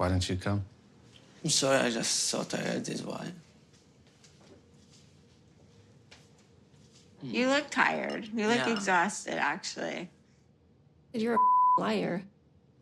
Why didn't you come? I'm sorry, I just so tired, is why. You look tired. You look exhausted, actually. You're a liar.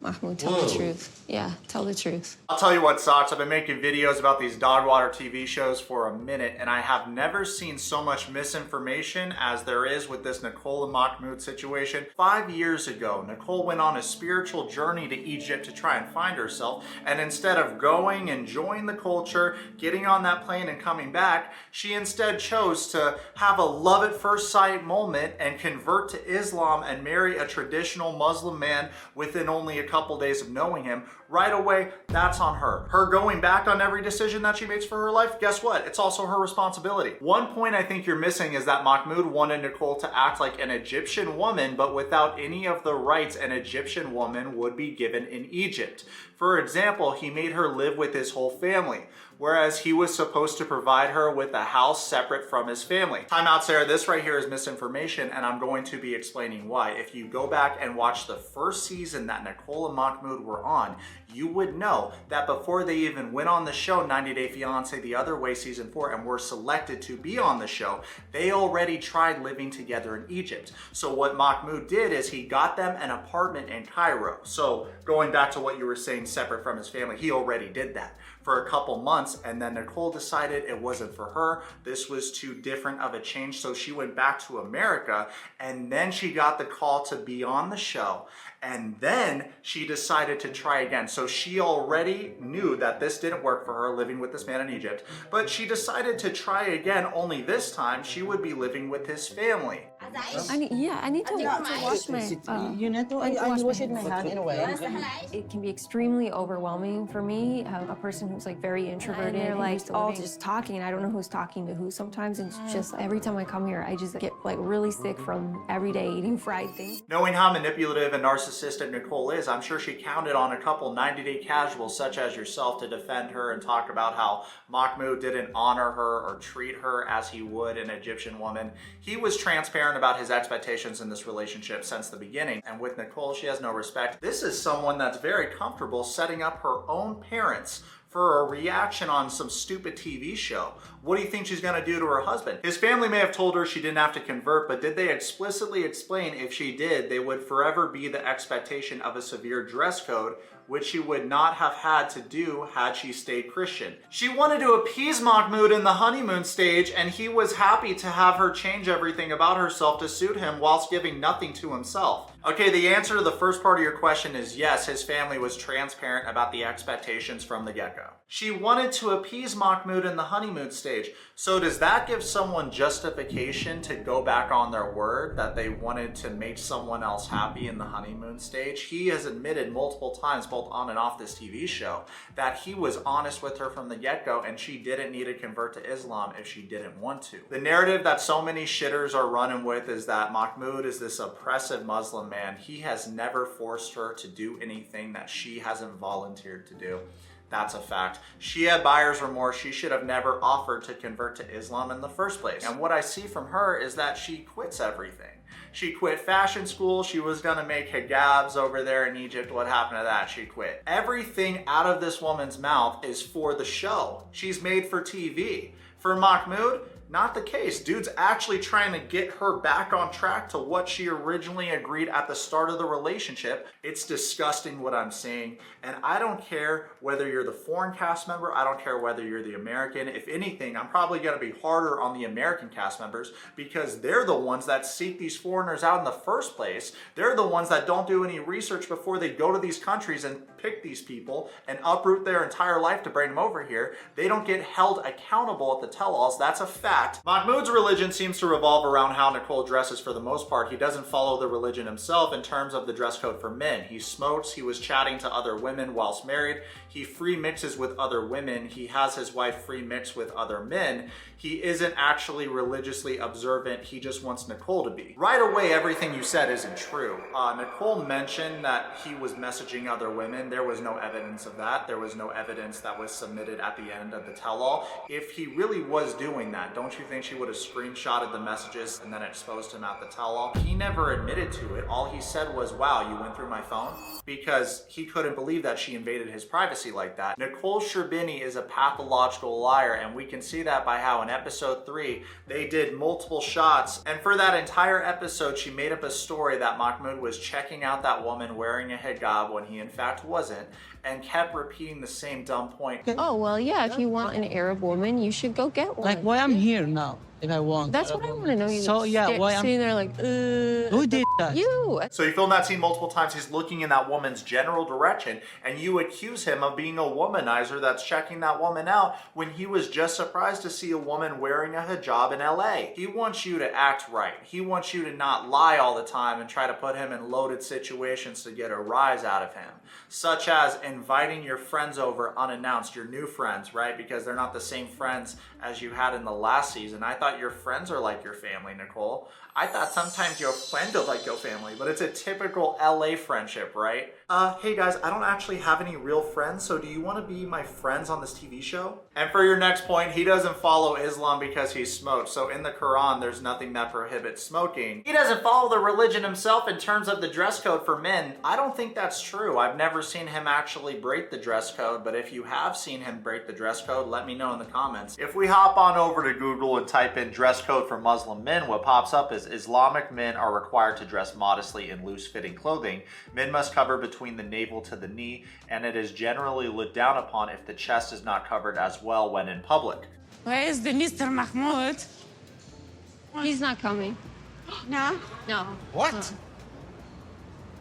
Mahmoud, tell the truth. Yeah, tell the truth. I'll tell you what, Socks. I've been making videos about these dog water TV shows for a minute, and I have never seen so much misinformation as there is with this Nicole and Mahmoud situation. 5 years ago, Nicole went on a spiritual journey to Egypt to try and find herself, and instead of going, enjoying the culture, getting on that plane and coming back, she instead chose to have a love at first sight moment and convert to Islam and marry a traditional Muslim man within only a couple days of knowing him. Right away, that's on her. Her going back on every decision that she makes for her life, guess what? It's also her responsibility. One point I think you're missing is that Mahmoud wanted Nicole to act like an Egyptian woman, but without any of the rights an Egyptian woman would be given in Egypt. For example, he made her live with his whole family, whereas he was supposed to provide her with a house separate from his family. Time out, Sarah. This right here is misinformation, and I'm going to be explaining why. If you go back and watch the first season that Nicole and Mahmoud were on, you would know that before they even went on the show 90 Day Fiancé the other way season 4 and were selected to be on the show, they already tried living together in Egypt. So what Mahmoud did is he got them an apartment in Cairo. So going back to what you were saying, separate from his family, he already did that for a couple months, and then Nicole decided it wasn't for her. This was too different of a change, so she went back to America, and then she got the call to be on the show, and then she decided to try again. So she already knew that this didn't work for her, living with this man in Egypt, but she decided to try again, only this time she would be living with his family. I need to wash my... you need to wash my hand in a way. It can be extremely overwhelming for me, a person who's like very introverted. They're like all just talking, and I don't know who's talking to who sometimes. And it's just every time I come here, I just get like really sick from every day eating fried things. Knowing how manipulative and narcissistic Nicole is, I'm sure she counted on a couple 90-day casuals such as yourself to defend her and talk about how Mahmoud didn't honor her or treat her as he would an Egyptian woman. He was transparent about his expectations in this relationship since the beginning, and with Nicole, she has no respect. This is someone that's very comfortable setting up her own parents for a reaction on some stupid TV show. What do you think she's gonna do to her husband? His family may have told her she didn't have to convert, but did they explicitly explain if she did, they would forever be the expectation of a severe dress code, which she would not have had to do had she stayed Christian. She wanted to appease Mahmoud in the honeymoon stage, and he was happy to have her change everything about herself to suit him whilst giving nothing to himself. Okay, the answer to the first part of your question is yes, his family was transparent about the expectations from the get-go. She wanted to appease Mahmoud in the honeymoon stage. So does that give someone justification to go back on their word that they wanted to make someone else happy in the honeymoon stage? He has admitted multiple times, both on and off this TV show, that he was honest with her from the get-go and she didn't need to convert to Islam if she didn't want to. The narrative that so many shitters are running with is that Mahmoud is this oppressive Muslim man. He has never forced her to do anything that she hasn't volunteered to do. That's a fact. She had buyer's remorse. She should have never offered to convert to Islam in the first place. And what I see from her is that she quits everything. She quit fashion school. She was gonna make hijabs over there in Egypt. What happened to that? She quit. Everything out of this woman's mouth is for the show. She's made for TV. For Mahmoud, not the case. Dude's actually trying to get her back on track to what she originally agreed at the start of the relationship. It's disgusting what I'm seeing. And I don't care whether you're the foreign cast member. I don't care whether you're the American. If anything, I'm probably going to be harder on the American cast members because they're the ones that seek these foreigners out in the first place. They're the ones that don't do any research before they go to these countries and pick these people and uproot their entire life to bring them over here. They don't get held accountable at the tell-alls. That's a fact. Mahmoud's religion seems to revolve around how Nicole dresses for the most part. He doesn't follow the religion himself in terms of the dress code for men. He smokes, he was chatting to other women whilst married, he free mixes with other women, he has his wife free mix with other men. He isn't actually religiously observant, he just wants Nicole to be. Right away, everything you said isn't true. Nicole mentioned that he was messaging other women. There was no evidence of that. There was no evidence that was submitted at the end of the tell-all. If he really was doing that, don't don't you think she would have screenshotted the messages and then exposed him at the tell-all? He never admitted to it. All he said was, wow, you went through my phone? Because he couldn't believe that she invaded his privacy like that. Nicole Sherbini is a pathological liar, and we can see that by how in episode 3, they did multiple shots, and for that entire episode, she made up a story that Mahmoud was checking out that woman wearing a hijab when he in fact wasn't, and kept repeating the same dumb point. Oh, well, yeah, if you want an Arab woman, you should go get one. Like, why I'm here now, if I want. That's what I want to know. You So, yeah, why I'm... sitting there like, Who did that? You. So he filmed that scene multiple times. He's looking in that woman's general direction, and you accuse him of being a womanizer that's checking that woman out when he was just surprised to see a woman wearing a hijab in LA. He wants you to act right. He wants you to not lie all the time and try to put him in loaded situations to get a rise out of him, such as inviting your friends over unannounced, your new friends, right? Because they're not the same friends as you had in the last season. I thought your friends are like your family, Nicole. I thought sometimes your friend are like your family, but it's a typical LA friendship, right? Hey guys, I don't actually have any real friends, so do you want to be my friends on this TV show? And for your next point, he doesn't follow Islam because he smokes. So in the Quran, there's nothing that prohibits smoking. He doesn't follow the religion himself in terms of the dress code for men. I don't think that's true. I've never seen him actually break the dress code, but if you have seen him break the dress code, let me know in the comments. If we hop on over to Google and type in dress code for Muslim men, what pops up is Islamic men are required to dress modestly in loose-fitting clothing. Men must cover between the navel to the knee, and it is generally looked down upon if the chest is not covered as well when in public. Where is the Mr. Mahmoud? He's not coming. No? No. What?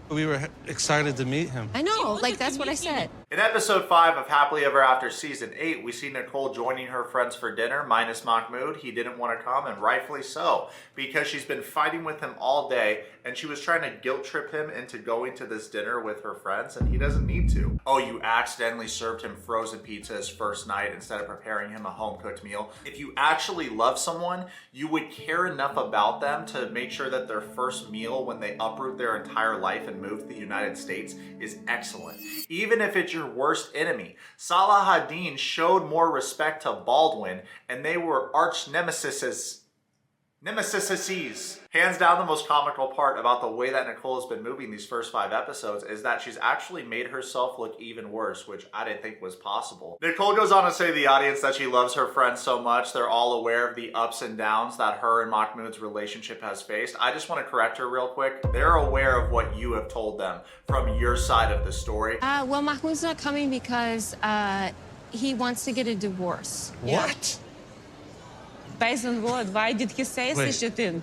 We were excited to meet him. I know, like that's what I said. In episode 5 of Happily Ever After season 8, we see Nicole joining her friends for dinner, minus Mahmoud. He didn't want to come, and rightfully so, because she's been fighting with him all day, and she was trying to guilt trip him into going to this dinner with her friends, and he doesn't need to. Oh, you accidentally served him frozen pizza his first night instead of preparing him a home-cooked meal. If you actually love someone, you would care enough about them to make sure that their first meal when they uproot their entire life and move to the United States is excellent. Even if it's your worst enemy. Salah ad-Din showed more respect to Baldwin, and they were arch nemesises. Hands down, the most comical part about the way that Nicole has been moving these first 5 episodes is that she's actually made herself look even worse, which I didn't think was possible. Nicole goes on to say to the audience that she loves her friends so much, they're all aware of the ups and downs that her and Mahmoud's relationship has faced. I just want to correct her real quick. They're aware of what you have told them from your side of the story. Well, Mahmoud's not coming because he wants to get a divorce. What? Based on what? Why did he say such a thing?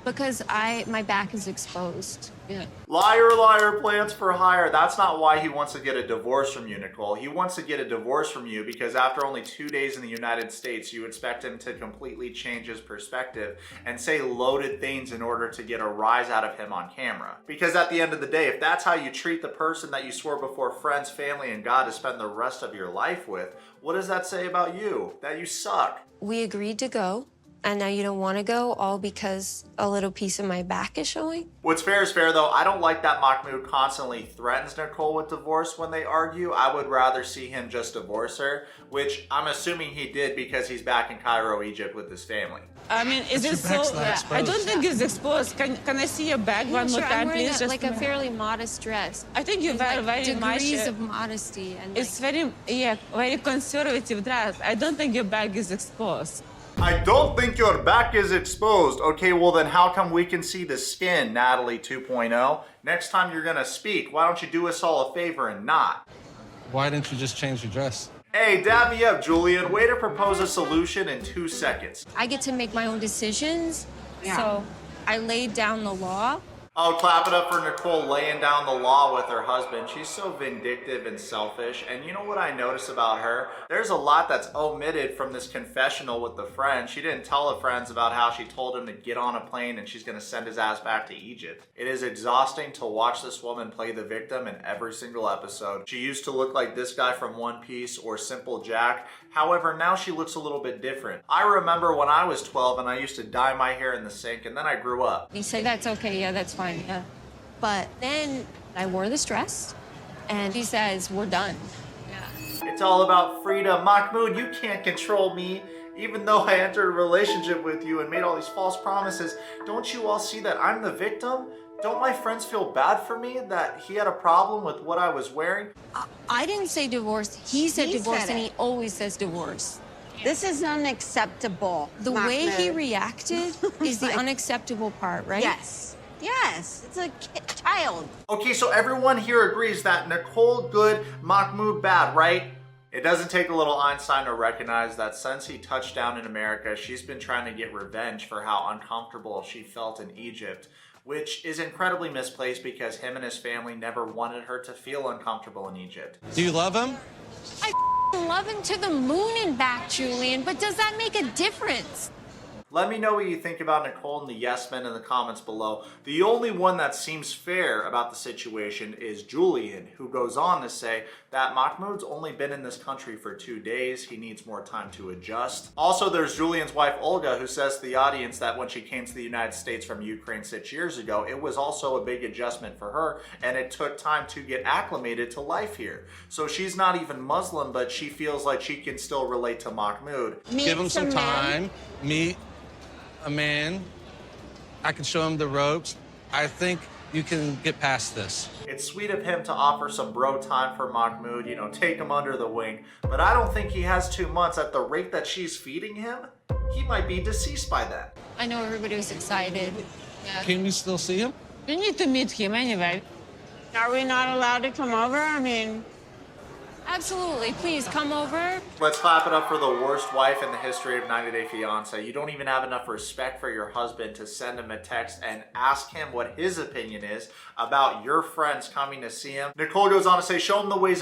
Because my back is exposed. Yeah. Liar, liar, plans for hire. That's not why he wants to get a divorce from you, Nicole. He wants to get a divorce from you because after only 2 days in the United States, you expect him to completely change his perspective and say loaded things in order to get a rise out of him on camera. Because at the end of the day, if that's how you treat the person that you swore before friends, family, and God to spend the rest of your life with, what does that say about you? That you suck. We agreed to go, and now you don't want to go, all because a little piece of my back is showing? What's fair is fair, though. I don't like that Mahmoud constantly threatens Nicole with divorce when they argue. I would rather see him just divorce her, which I'm assuming he did because he's back in Cairo, Egypt with his family. I mean, is it so? I don't think it's exposed. Can I see your bag one more time, please? Like a fairly modest dress. I think you very, very much. Degrees of modesty and. It's very, very conservative dress. I don't think your bag is exposed. I don't think your back is exposed. Okay, well then how come we can see the skin, Natalie 2.0? Next time you're gonna speak, why don't you do us all a favor and not? Why didn't you just change your dress? Hey, dab me up, Julian. Way to propose a solution in 2 seconds. I get to make my own decisions, so I laid down the law. Oh, clap it up for Nicole laying down the law with her husband. She's so vindictive and selfish. And you know what I notice about her? There's a lot that's omitted from this confessional with the friend. She didn't tell the friends about how she told him to get on a plane and she's gonna send his ass back to Egypt. It is exhausting to watch this woman play the victim in every single episode. She used to look like this guy from One Piece or Simple Jack. However, now she looks a little bit different. I remember when I was 12 and I used to dye my hair in the sink, and then I grew up. He said, that's okay, yeah, that's fine, yeah. But then I wore this dress, and he says, we're done. It's all about freedom. Mahmoud, you can't control me. Even though I entered a relationship with you and made all these false promises, don't you all see that I'm the victim? Don't my friends feel bad for me that he had a problem with what I was wearing? I didn't say divorce. He said divorce, and he always says divorce. This is unacceptable. The way he reacted is the unacceptable part, right? Yes. Yes. It's a child. Okay, so everyone here agrees that Nicole good, Mahmoud bad, right? It doesn't take a little Einstein to recognize that since he touched down in America, she's been trying to get revenge for how uncomfortable she felt in Egypt, which is incredibly misplaced because him and his family never wanted her to feel uncomfortable in Egypt. Do you love him? I love him to the moon and back, Julian, but does that make a difference? Let me know what you think about Nicole and the yes men in the comments below. The only one that seems fair about the situation is Julian, who goes on to say that Mahmoud's only been in this country for 2 days. He needs more time to adjust. Also, there's Julian's wife, Olga, who says to the audience that when she came to the United States from Ukraine 6 years ago, it was also a big adjustment for her, and it took time to get acclimated to life here. So she's not even Muslim, but she feels like she can still relate to Mahmoud. Give him some time. Meet a man. I can show him the ropes. I think you can get past this. It's sweet of him to offer some bro time for Mahmoud, you know, take him under the wing. But I don't think he has 2 months. At the rate that she's feeding him, he might be deceased by then. I know everybody was excited. Yeah. Can we still see him? You need to meet him anyway. Are we not allowed to come over? I mean, Absolutely. Please come over. Let's clap it up for the worst wife in the history of 90 Day Fiancé. You don't even have enough respect for your husband to send him a text and ask him what his opinion is about your friends coming to see him. Nicole goes on to say, show him the ways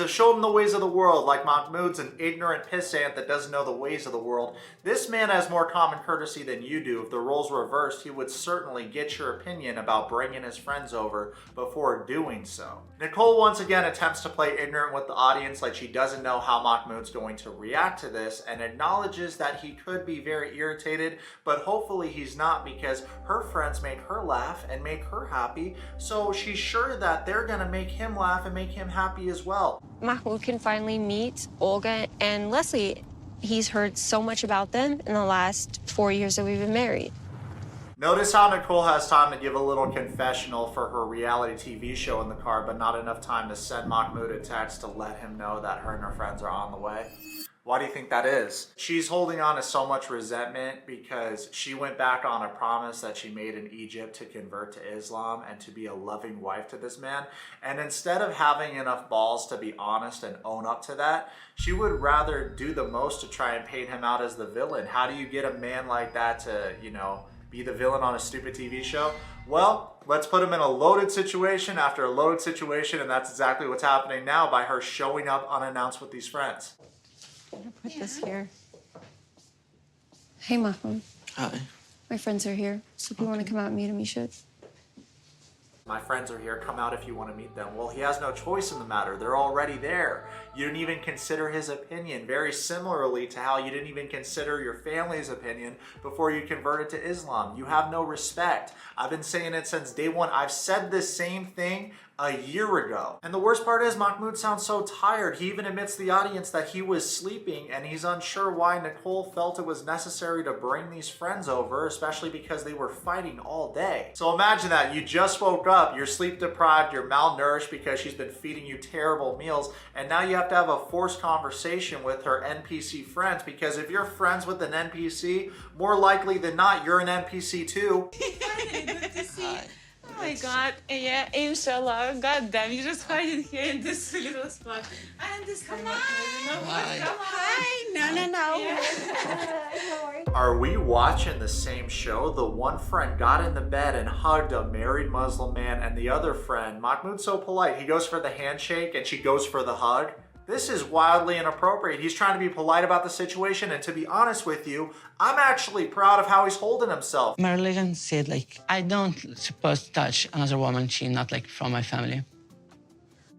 of the world. Like Mahmoud's an ignorant pissant that doesn't know the ways of the world. This man has more common courtesy than you do. If the roles were reversed, he would certainly get your opinion about bringing his friends over before doing so. Nicole once again attempts to play ignorant with the audience, like she doesn't know how Mahmoud's going to react to this, and acknowledges that he could be very irritated, but hopefully he's not, because her friends make her laugh and make her happy, so she's sure that they're gonna make him laugh and make him happy as well. Mahmoud can finally meet Olga and Leslie. He's heard so much about them in the last 4 years that we've been married. Notice how Nicole has time to give a little confessional for her reality TV show in the car, but not enough time to send Mahmoud a text to let him know that her and her friends are on the way. Why do you think that is? She's holding on to so much resentment because she went back on a promise that she made in Egypt to convert to Islam and to be a loving wife to this man. And instead of having enough balls to be honest and own up to that, she would rather do the most to try and paint him out as the villain. How do you get a man like that to, you know, be the villain on a stupid TV show? Well, let's put him in a loaded situation after a loaded situation, and that's exactly what's happening now by her showing up unannounced with these friends. Put this here. Hey, Mahmoud. Hi. My friends are here, so if you want to come out and meet them, you should. My friends are here, come out if you want to meet them. Well, he has no choice in the matter. They're already there. You didn't even consider his opinion, very similarly to how you didn't even consider your family's opinion before you converted to Islam. You have no respect. I've been saying it since day one. I've said this same thing a year ago. And the worst part is Mahmoud sounds so tired. He even admits to the audience that he was sleeping, and he's unsure why Nicole felt it was necessary to bring these friends over, especially because they were fighting all day. So imagine that. You just woke up, you're sleep deprived, you're malnourished because she's been feeding you terrible meals, and now you have to have a forced conversation with her NPC friends, because if you're friends with an NPC, more likely than not, you're an NPC too. Good to see. Oh my God, yeah, inshallah. God damn, you just hiding here in this little spot. I understand. Come on. Hi. No. Are we watching the same show? The one friend got in the bed and hugged a married Muslim man, and the other friend, Mahmoud's so polite, he goes for the handshake and she goes for the hug. This is wildly inappropriate. He's trying to be polite about the situation, and to be honest with you, I'm actually proud of how he's holding himself. My religion said, like, I don't supposed to touch another woman. She's not, like, from my family.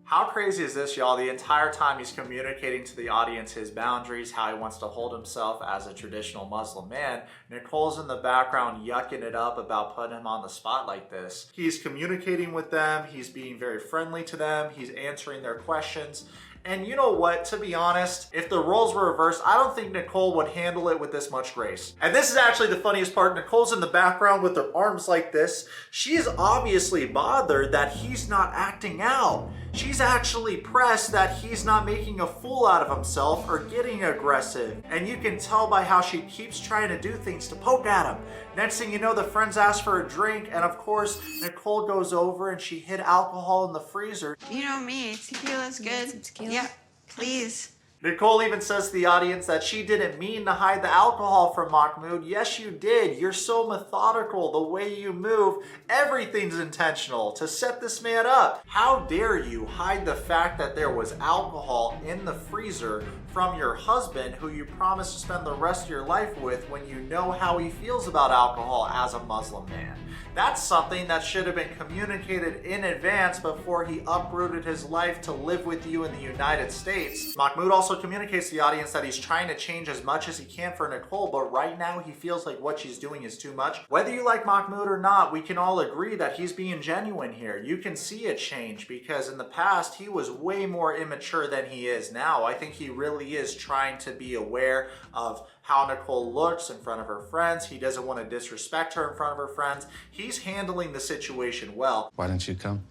How crazy is this, y'all? The entire time he's communicating to the audience his boundaries, how he wants to hold himself as a traditional Muslim man. Nicole's in the background yucking it up about putting him on the spot like this. He's communicating with them, he's being very friendly to them, he's answering their questions, And you know what, to be honest, if the roles were reversed, I don't think Nicole would handle it with this much grace. And this is actually the funniest part. Nicole's in the background with her arms like this. She is obviously bothered that he's not acting out. She's actually pressed that he's not making a fool out of himself or getting aggressive. And you can tell by how she keeps trying to do things to poke at him. Next thing you know, the friends ask for a drink, and of course, Nicole goes over and she hid alcohol in the freezer. You know me, tequila's good. Yeah, please. Nicole even says to the audience that she didn't mean to hide the alcohol from Mahmoud. Yes, you did. You're so methodical. The way you move, everything's intentional to set this man up. How dare you hide the fact that there was alcohol in the freezer from your husband, who you promised to spend the rest of your life with, when you know how he feels about alcohol as a Muslim man? That's something that should have been communicated in advance before he uprooted his life to live with you in the United States. Mahmoud also communicates to the audience that he's trying to change as much as he can for Nicole, but right now he feels like what she's doing is too much. Whether you like Mahmoud or not, we can all agree that he's being genuine here. You can see a change, because in the past he was way more immature than he is now. I think he really is trying to be aware of how Nicole looks in front of her friends. He doesn't want to disrespect her in front of her friends. He's handling the situation well. Why didn't you come?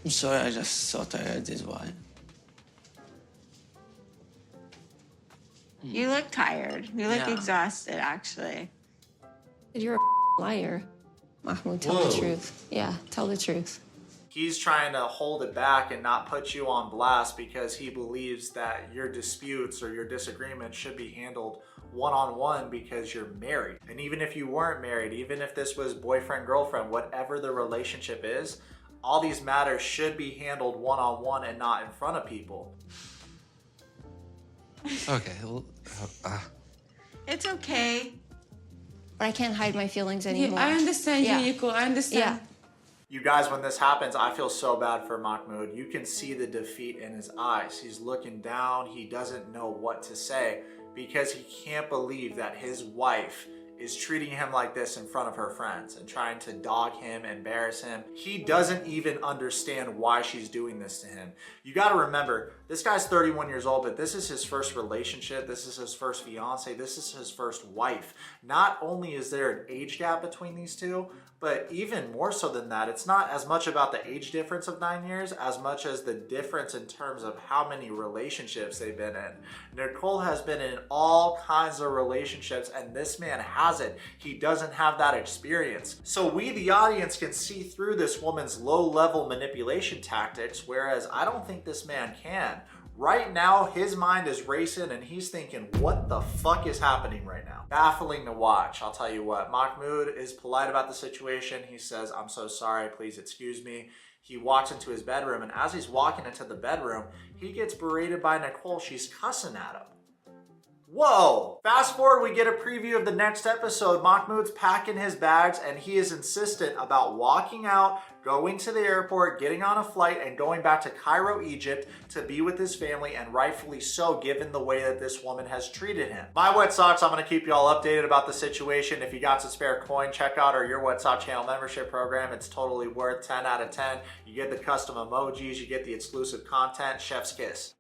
I'm sorry, I just so tired, that's why. You look tired. You look Yeah. exhausted, actually. You're a liar. Mahmoud, tell the truth. Yeah, tell the truth. He's trying to hold it back and not put you on blast because he believes that your disputes or your disagreements should be handled one-on-one because you're married. And even if you weren't married, even if this was boyfriend-girlfriend, whatever the relationship is, all these matters should be handled one-on-one and not in front of people. Okay. It's okay. But I can't hide my feelings Yeah, anymore. I understand Yeah. you, Nicole. I understand. Yeah. You guys, when this happens, I feel so bad for Mahmoud. You can see the defeat in his eyes. He's looking down. He doesn't know what to say because he can't believe that his wife is treating him like this in front of her friends and trying to dog him, embarrass him. He doesn't even understand why she's doing this to him. You got to remember, this guy's 31 years old, but this is his first relationship. This is his first fiance. This is his first wife. Not only is there an age gap between these two, but even more so than that, it's not as much about the age difference of 9 years as much as the difference in terms of how many relationships they've been in. Nicole has been in all kinds of relationships, and this man hasn't. He doesn't have that experience. So we, the audience, can see through this woman's low-level manipulation tactics, whereas I don't think this man can. Right now, his mind is racing and he's thinking, what the fuck is happening right now? Baffling to watch, I'll tell you what. Mahmoud is polite about the situation. He says, I'm so sorry, please excuse me. He walks into his bedroom, and as he's walking into the bedroom, he gets berated by Nicole. She's cussing at him. Whoa! Fast forward, we get a preview of the next episode. Mahmoud's packing his bags and he is insistent about walking out, going to the airport, getting on a flight, and going back to Cairo, Egypt to be with his family, and rightfully so given the way that this woman has treated him. My Wet Socks, I'm going to keep you all updated about the situation. If you got some spare coin, check out our Yourwetsock channel membership program. It's totally worth 10 out of 10. You get the custom emojis, you get the exclusive content. Chef's kiss.